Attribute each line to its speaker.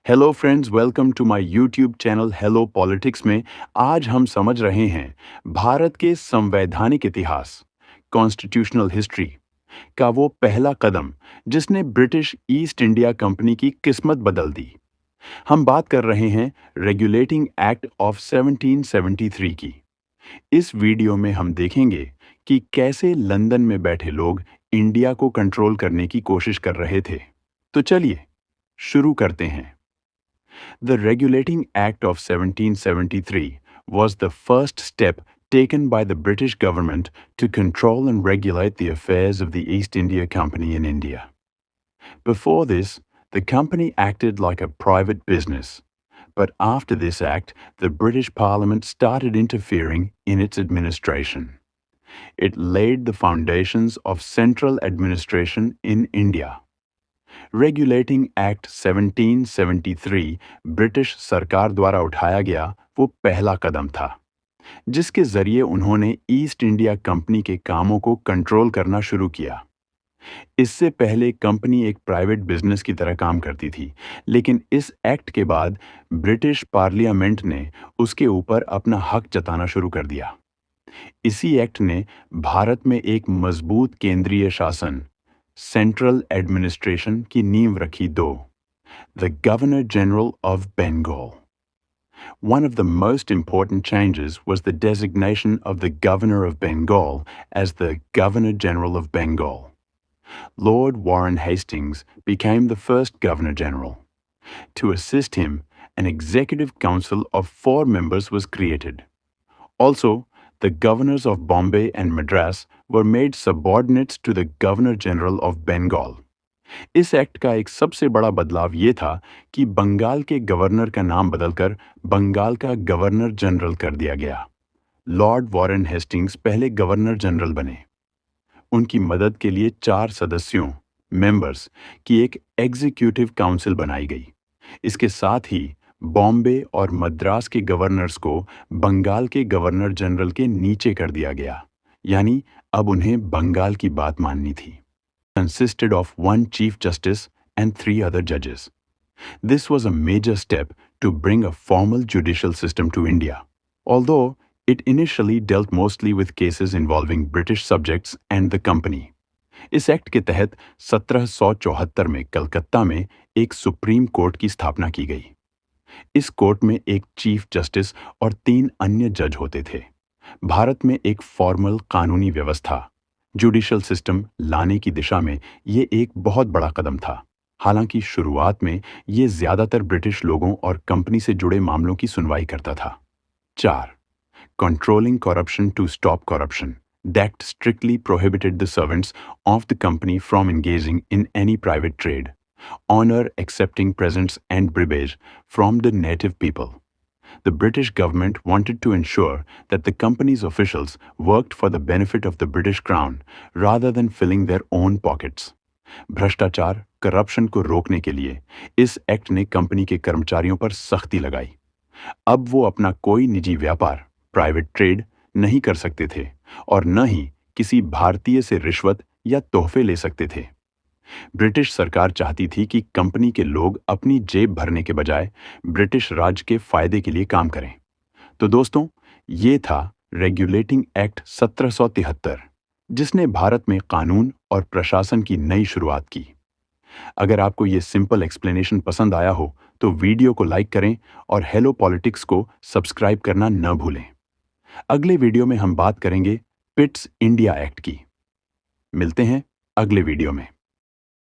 Speaker 1: Hello friends, welcome to my YouTube channel hello politics में आज हम समझ रहे हैं भारत के संवैधानिक इतिहास कॉन्स्टिट्यूशनल हिस्ट्री का वो पहला कदम जिसने ब्रिटिश ईस्ट इंडिया कंपनी की किस्मत बदल दी। हम बात कर रहे हैं रेगुलेटिंग एक्ट ऑफ 1773 की। इस वीडियो में हम देखेंगे कि कैसे लंदन में बैठे लोग इंडिया को कंट्रोल करने की कोशिश कर रहे थे। तो चलिए शुरू करते हैं। The Regulating Act of 1773 was the first step taken by the British government to control and regulate the affairs of the East India Company in India. Before this, the company acted like a private business. But after this act, the British Parliament started interfering in its administration. It laid the foundations of central administration in India. Regulating act 1773 British सरकार द्वारा उठाया गया वो पहला कदम था जिसके जरिए उन्होंने ईस्ट इंडिया कंपनी के कामों को कंट्रोल करना शुरू किया। इससे पहले कंपनी एक प्राइवेट बिजनेस की तरह काम करती थी, लेकिन इस एक्ट के बाद ब्रिटिश पार्लियामेंट ने उसके ऊपर अपना हक जताना शुरू कर दिया। इसी एक्ट ने भारत में एक मजबूत केंद्रीय शासन सेंट्रल एडमिनिस्ट्रेशन की नींव रखी। दो the governor general of Bengal. One of the most important changes was the designation of the governor of Bengal as the Governor General of Bengal. Lord Warren Hastings became the first Governor General. To assist him, an executive council of 4 members was created. Also, the governors of Bombay and Madras were made subordinates to the Governor General of Bengal. इस act का एक सबसे बड़ा बदलाव ये था कि बंगाल के गवर्नर का नाम बदलकर बंगाल का गवर्नर जनरल कर दिया गया। लॉर्ड वॉरेन हेस्टिंग्स पहले गवर्नर जनरल बने। उनकी मदद के लिए 4 सदस्यों मेंबर्स की एक एग्जीक्यूटिव काउंसिल बनाई गई। इसके साथ ही बॉम्बे और मद्रास के गवर्नर्स को बंगाल के गवर्नर जनरल के नीचे कर दिया गया, यानी अब उन्हें बंगाल की बात माननी थी। Consisted of 1 Chief Justice and 3 other judges. This was a major step to bring a formal judicial system to India, although it initially dealt mostly with cases involving British subjects and the company. इस act के तहत 1774 में कलकत्ता में एक supreme court की स्थापना की गई। इस कोर्ट में एक चीफ जस्टिस और 3 अन्य जज होते थे। भारत में एक फॉर्मल कानूनी व्यवस्था जुडिशल सिस्टम लाने की दिशा में ये एक बहुत बड़ा कदम था। हालांकि शुरुआत में ये ज्यादातर ब्रिटिश लोगों और कंपनी से जुड़े मामलों की सुनवाई करता था। 4. Controlling corruption to stop corruption. The act strictly prohibited the servants of the company from engaging in any private trade, honor accepting presents and bribage from the native people. The British government wanted to ensure that the company's officials worked for the benefit of the British Crown rather than filling their own pockets. भ्रष्टाचार, corruption को रोकने के लिए इस act ने company के कर्मचारियों पर सख्ती लगाई। अब वो अपना कोई निजी व्यापार, प्राइवेट ट्रेड नहीं कर सकते थे और न ही किसी भारतीय से रिश्वत या तोहफे ले सकते थे। ब्रिटिश सरकार चाहती थी कि कंपनी के लोग अपनी जेब भरने के बजाय ब्रिटिश राज के फायदे के लिए काम करें। तो दोस्तों, ये था रेगुलेटिंग एक्ट 1773 जिसने भारत में कानून और प्रशासन की नई शुरुआत की। अगर आपको ये सिंपल एक्सप्लेनेशन पसंद आया हो तो वीडियो को लाइक करें और हेलो पॉलिटिक्स को सब्सक्राइब करना न भूलें। अगले वीडियो में हम बात करेंगे पिट्स इंडिया एक्ट की। मिलते हैं अगले वीडियो में।